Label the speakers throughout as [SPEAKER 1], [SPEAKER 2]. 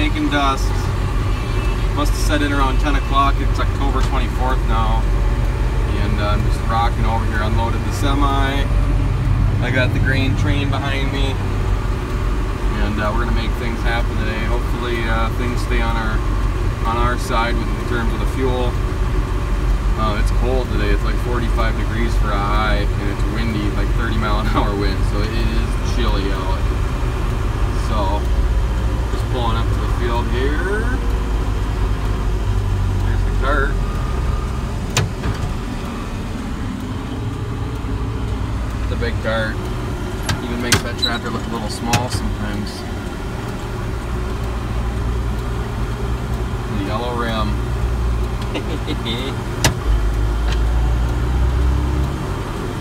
[SPEAKER 1] making dust. Must have set in around 10 o'clock. It's October 24th now. And I'm just rocking over here. Unloaded the semi. I got the grain train behind me. And we're gonna make things happen today. Hopefully things stay on our side in terms of the fuel. It's cold today. It's like 45 degrees for a high, and it's windy, like 30-mile-an-hour wind. So it is chilly out. So just pulling up to the field here. There's the cart. The big cart. Even makes that tractor look a little small sometimes. The yellow rim.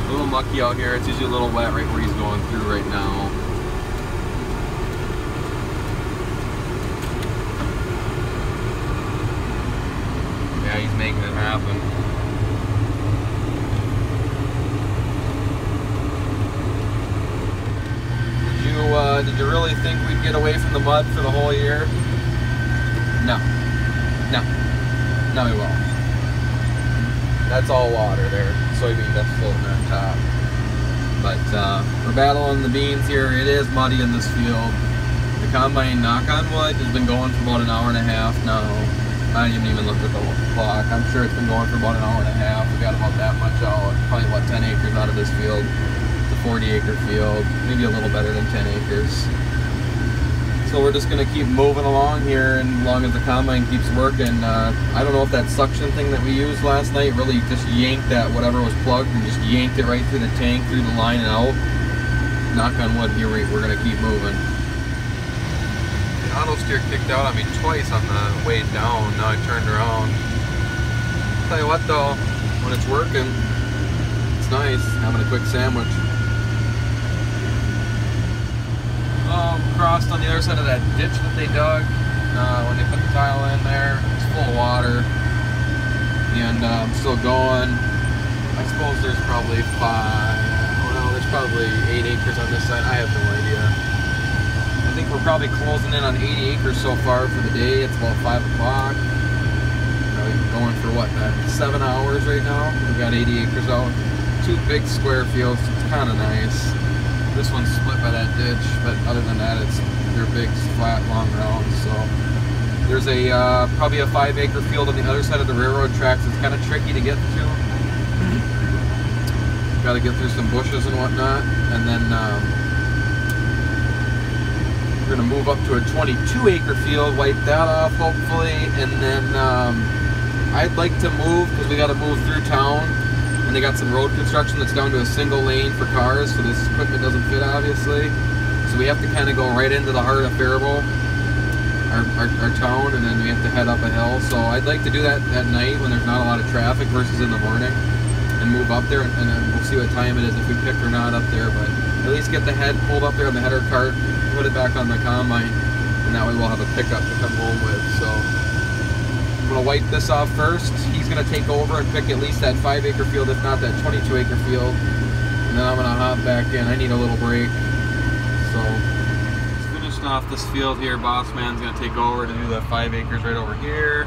[SPEAKER 1] A little mucky out here. It's usually a little wet right where he's going through right now. Yeah, he's making it happen. Did you really think we'd get away from the mud for the whole year? No. No, we won't. That's all water there. Soybean dust floating on top. But we're battling the beans here. It is muddy in this field. The combine, knock on wood, has been going for about an hour and a half now. I didn't even look at the clock. I'm sure it's been going for about an hour and a half. We got about that much out. Probably about 10 acres out of this field. It's a 40-acre field. Maybe a little better than 10 acres. So we're just going to keep moving along here, and as long as the combine keeps working. I don't know if that suction thing that we used last night really just yanked that whatever was plugged and just yanked it right through the tank, through the line and out. Knock on wood, here we're going to keep moving. The auto steer kicked out on me twice on the way down. Now I turned around. Tell you what though, when it's working, it's nice having a quick sandwich. Crossed on the other side of that ditch that they dug when they put the tile in there. It's full of water, and I'm still going. I suppose there's probably there's probably 8 acres on this side. I have no idea. I think we're probably closing in on 80 acres so far for the day. It's about 5 o'clock. We've been going for what, 7 hours right now. We've got 80 acres out. 2 big square fields. It's kind of nice. This one's split by that ditch, but other than that, they're big, flat, long rounds. So there's probably a 5-acre field on the other side of the railroad tracks. It's kind of tricky to get to. Got to get through some bushes and whatnot, and then we're gonna move up to a 22-acre field, wipe that off hopefully, and then I'd like to move because we got to move through town. And they got some road construction that's down to a single lane for cars, so this equipment doesn't fit obviously. So we have to kind of go right into the heart of Faribault, our town, and then we have to head up a hill. So I'd like to do that at night when there's not a lot of traffic versus in the morning, and move up there, and then we'll see what time it is if we pick or not up there. But at least get the head pulled up there on the header cart, put it back on the combine, and that way we'll have a pickup to come home with. So I'm going to wipe this off first. He's going to take over and pick at least that 5-acre field, if not that 22-acre field. And then I'm going to hop back in. I need a little break. So, just finished off this field here. Boss man's going to take over to do that 5 acres right over here.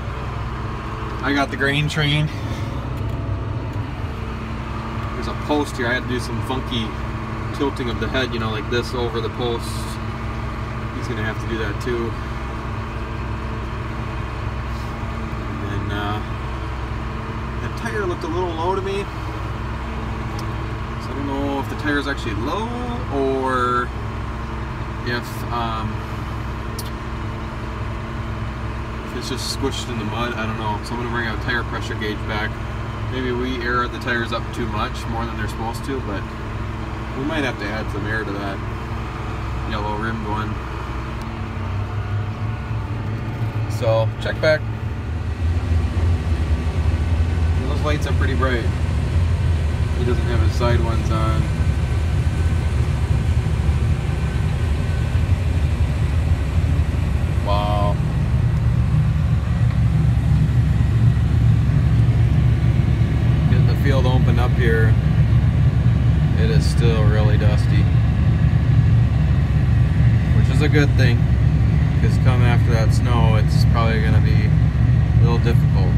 [SPEAKER 1] I got the grain train. There's a post here. I had to do some funky tilting of the head, you know, like this over the post. He's going to have to do that too. That tire looked a little low to me, so I don't know if the tire is actually low or if it's just squished in the mud. I don't know. So I'm going to bring a tire pressure gauge back. Maybe we air the tires up too much, more than they're supposed to, but we might have to add some air to that yellow rim going. So check back. Those lights are pretty bright. He doesn't have his side ones on. Wow. Getting the field opened up here, it is still really dusty, which is a good thing. because come after that snow, it's probably going to be a little difficult.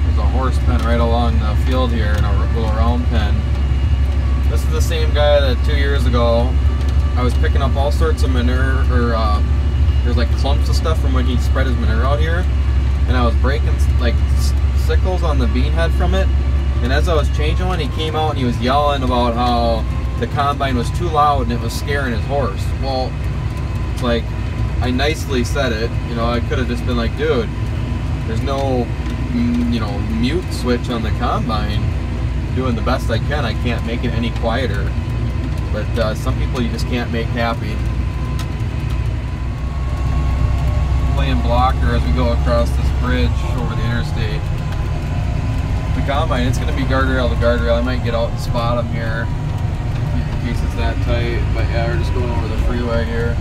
[SPEAKER 1] There's a horse pen right along the field here, and a little round pen. This is the same guy that 2 years ago I was picking up all sorts of manure, or there's like clumps of stuff from when he spread his manure out here, and I was breaking like sickles on the bean head from it. And as I was changing one, he came out and he was yelling about how the combine was too loud and it was scaring his horse. Well, it's like, I nicely said it, you know, I could have just been like, dude, there's no, you know, mute switch on the combine. I'm doing the best I can. I can't make it any quieter. But some people you just can't make happy. Playing blocker as we go across this bridge over the interstate. The combine, it's going to be guardrail to guardrail. I might get out and spot them here in case it's that tight. But yeah, we're just going over the freeway here.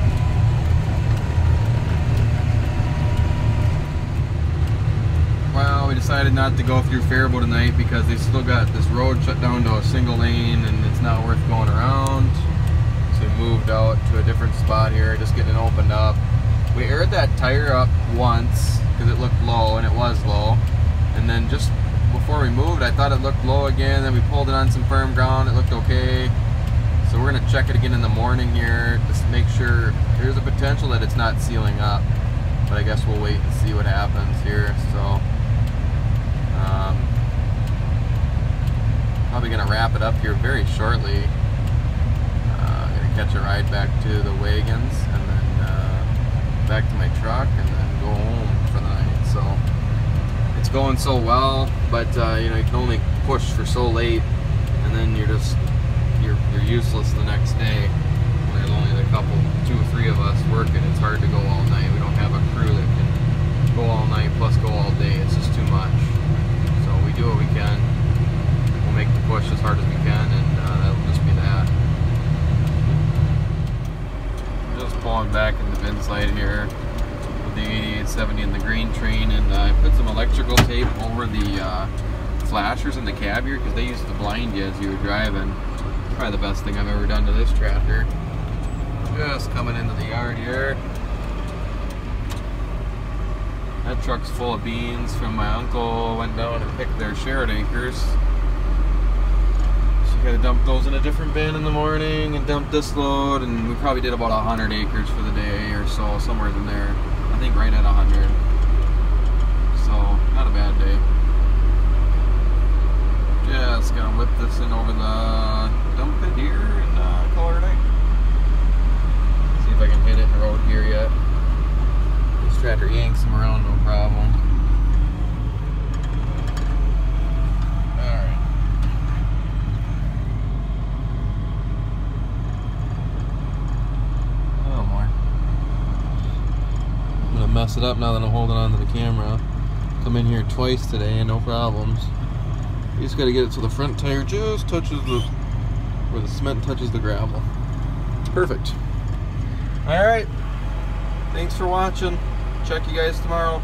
[SPEAKER 1] Well, we decided not to go through Faribault tonight because they still got this road shut down to a single lane and it's not worth going around. So we moved out to a different spot here, just getting it opened up. We aired that tire up once because it looked low, and it was low. And then just before we moved, I thought it looked low again. Then we pulled it on some firm ground. It looked okay. So we're going to check it again in the morning here, just to make sure. There's a potential that it's not sealing up. But I guess we'll wait and see what happens here. So probably going to wrap it up here very shortly. Going to catch a ride back to the wagons, and then back to my truck, and then go home for the night. So it's going so well, but you know, you can only push for so late, and then you're useless the next day. When there's only a couple, 2 or 3 of us working, it's hard to go all night. We don't have a crew that can go all night plus go all day. It's just too much. So we do what we can. We'll make the push as hard as we can, and that'll just be that. Just pulling back in the bin side here with the 8870 and the green train, and I put some electrical tape over the flashers in the cab here because they used to blind you as you were driving. Probably the best thing I've ever done to this tractor. Just coming into the yard here. That truck's full of beans from my uncle. Went down and picked their Sherrod acres. So you gotta dump those in a different bin in the morning and dump this load, and we probably did about 100 acres for the day or so, somewhere in there. I think right at 100. So, not a bad day. Just gonna whip this in over the dump it here and call it a night. See if I can hit it in the road here yet. This tractor yanks them around, no problem. Alright. Oh boy. I'm gonna mess it up now that I'm holding on to the camera. Come in here twice today and no problems. You just gotta get it so the front tire just touches where the cement touches the gravel. Perfect. Alright. Thanks for watching. Check you guys tomorrow.